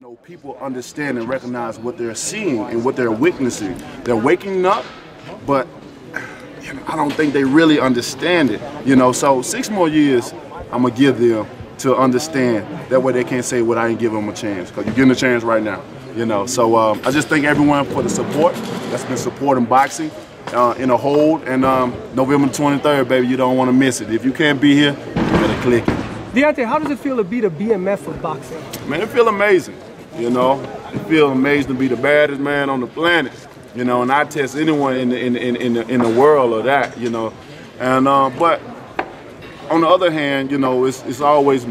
You know, people understand and recognize what they're seeing and what they're witnessing. They're waking up, but I don't think they really understand it. You know, so 6 more years I'm gonna give them to understand. That way they can't say, "Well, I ain't giving them a chance," because you're getting a chance right now. You know, so I just thank everyone for the support that's been supporting boxing in a hold. And November 23rd, baby, you don't want to miss it. If you can't be here, you better click it. Deontay, how does it feel to be the BMF of boxing? Man, it feel amazing. You know, it feels amazing to be the baddest man on the planet. You know, and I test anyone in the world of that. You know, and but on the other hand, you know, it's always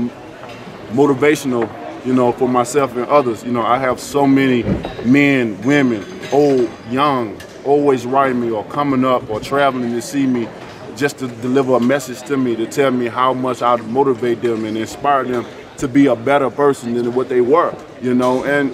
motivational. You know, for myself and others. You know, I have so many men, women, old, young, always writing me or coming up or traveling to see me, just to deliver a message to me to tell me how much I motivate them and inspire them to be a better person than what they were. You know, and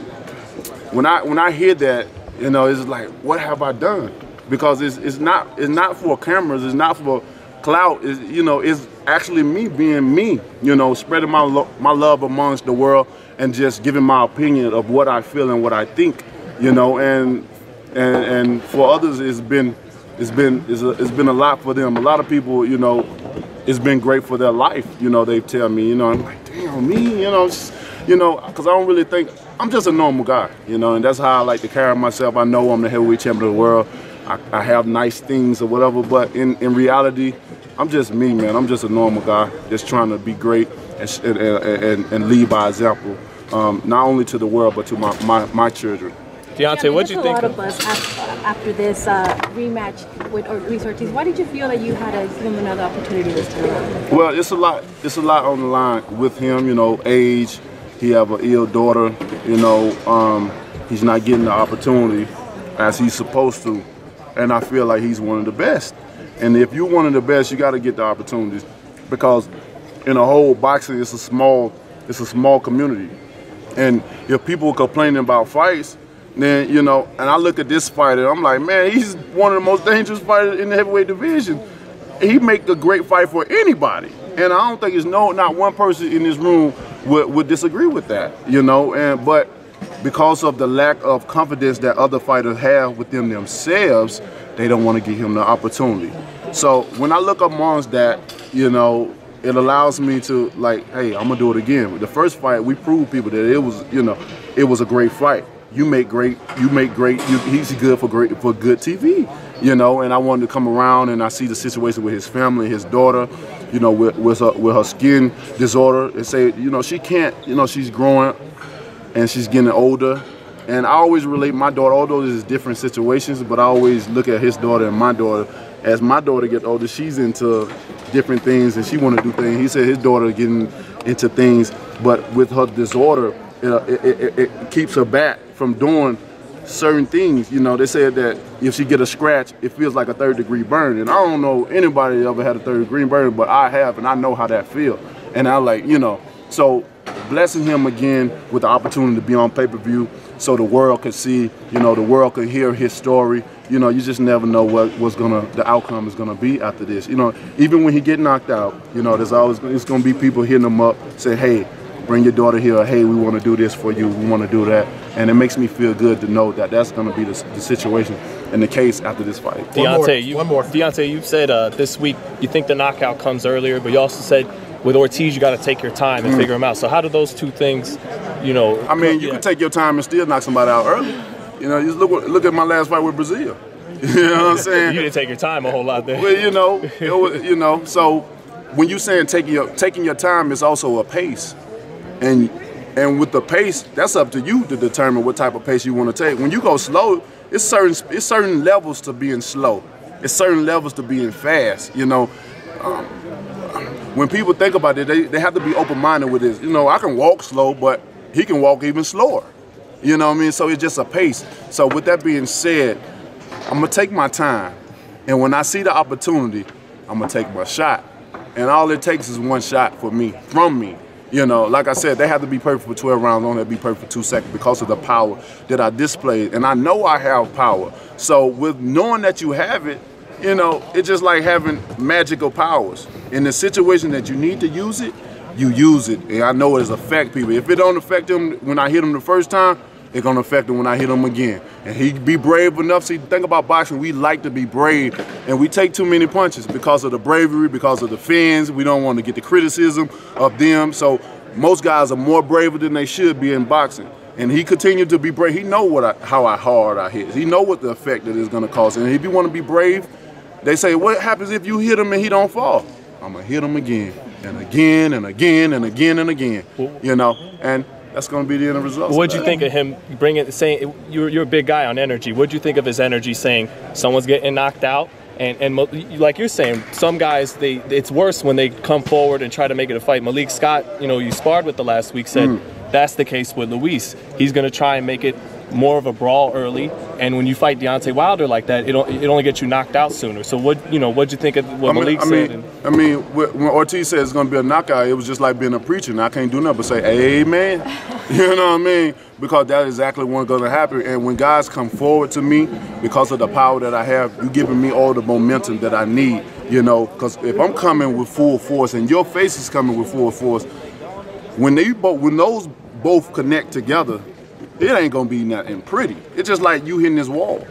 when I hear that, you know, it's like, what have I done? Because it's not for cameras, it's not for clout. You know, it's actually me being me. You know, spreading my love amongst the world and just giving my opinion of what I feel and what I think. You know, and for others, it's been a lot for them. A lot of people, you know, it's been great for their life. You know, they tell me, you know, I'm like, damn, me, you know, because I don't really think, I'm just a normal guy, you know, and that's how I like to carry myself. I know I'm the heavyweight champion of the world. I have nice things or whatever, but in reality, I'm just me, man. I'm just a normal guy, just trying to be great and lead by example, not only to the world, but to my children. Deontay, what did you think? There's a lot of buzz after this rematch with Luis Ortiz. Why did you feel that you had to give him another opportunity this time? Well, it's a lot on the line with him. You know, age. He have an ill daughter. You know, he's not getting the opportunity as he's supposed to, and I feel like he's one of the best. And if you're one of the best, you got to get the opportunities, because in a whole boxing, it's a small community, and if people are complaining about fights, then, you know, and I look at this fighter, I'm like, man, he's one of the most dangerous fighters in the heavyweight division. He make a great fight for anybody, and I don't think there's not one person in this room would disagree with that, you know. But because of the lack of confidence that other fighters have within themselves, they don't want to give him the opportunity. So when I look amongst that, you know, it allows me to, like, hey, I'm gonna do it again. The first fight, we proved people that it was, you know, it was a great fight. You make great. He's good for good TV, you know. And I wanted to come around, and I see the situation with his family, his daughter, you know, with her skin disorder, and say, you know, she can't, you know, she's growing, and she's getting older. And I always relate my daughter, although there's different situations, but I always look at his daughter and my daughter. As my daughter gets older, she's into different things, and she want to do things. He said his daughter getting into things, but with her disorder, it keeps her back from doing certain things. You know, they said that if she get a scratch, it feels like a 3rd-degree burn. And I don't know anybody that ever had a 3rd-degree burn, but I have, and I know how that feels. And I like, you know, so blessing him again with the opportunity to be on pay-per-view so the world could see, you know, the world could hear his story. You know, you just never know the outcome is gonna be after this. You know, even when he get knocked out, you know, it's gonna be people hitting him up, say, hey, bring your daughter here. Hey, we want to do this for you. We want to do that. And it makes me feel good to know that that's going to be the situation and the case after this fight. Deontay, you said this week you think the knockout comes earlier, but you also said with Ortiz you got to take your time and figure him out. So how do those two things, you know? I mean, you can take your time and still knock somebody out early. You know, just look at my last fight with Brazil. You know what I'm saying? You didn't take your time a whole lot there. Well, you know, so when you saying taking your time, it's also a pace. And with the pace, that's up to you to determine what type of pace you want to take. When you go slow, it's certain levels to being slow. It's certain levels to being fast. You know, when people think about it, they have to be open-minded with this. You know, I can walk slow, but he can walk even slower. You know what I mean? So it's just a pace. So with that being said, I'm gonna take my time, and when I see the opportunity, I'm gonna take my shot. And all it takes is one shot from me. You know, like I said, they have to be perfect for 12 rounds, don't have to be perfect for 2 seconds because of the power that I displayed. And I know I have power. So with knowing that you have it, you know, it's just like having magical powers. In the situation that you need to use it, you use it. And I know it's affect people. If it don't affect them when I hit them the first time, it's gonna affect him when I hit him again. And he be brave enough. See, the thing about boxing, we like to be brave, and we take too many punches because of the bravery, because of the fans. We don't want to get the criticism of them. So most guys are more braver than they should be in boxing. And he continued to be brave. He know how hard I hit. He know what the effect that it's gonna cause. And if you want to be brave, they say, what happens if you hit him and he don't fall? I'm gonna hit him again and again and again and again and again. You know, and that's going to be the end result. What'd you think of him saying you're a big guy on energy? What'd you think of his energy saying someone's getting knocked out? And like you're saying, some guys it's worse when they come forward and try to make it a fight. Malik Scott, you sparred with the last week, said that's the case with Luis. He's going to try and make it more of a brawl early, and when you fight Deontay Wilder like that, it only gets you knocked out sooner. So what'd you think of what Malik said? When Ortiz said it's going to be a knockout, it was just like being a preacher, and I can't do nothing but say, amen. You know what I mean? Because that's exactly what's going to happen. And when guys come forward to me, because of the power that I have, you're giving me all the momentum that I need, because if I'm coming with full force and your face is coming with full force, when those both connect together, it ain't gonna be nothing pretty. It's just like you hitting this wall,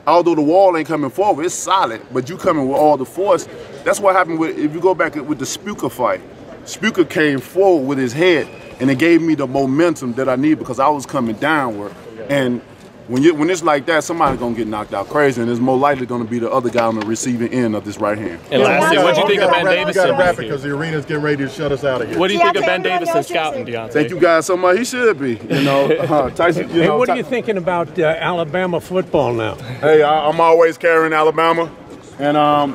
Although the wall ain't coming forward, it's solid, but you coming with all the force. That's what happened if you go back with the Spuka fight. Spuka came forward with his head, and it gave me the momentum that I need because I was coming downward. And when it's like that, somebody's gonna get knocked out crazy, and it's more likely gonna be the other guy on the receiving end of this right hand. And lastly, what do you think of Ben Davison? We gotta wrap it because the arena's getting ready to shut us out again. What do you think of Ben Davison scouting Deontay? Thank you guys so much. He should be, Tyson. Hey, what are you thinking about Alabama football now? Hey, I'm always carrying Alabama. And I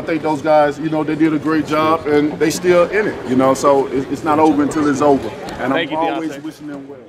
think those guys, they did a great job, and they still in it, so it's not over until it's over. And I'm always wishing them well.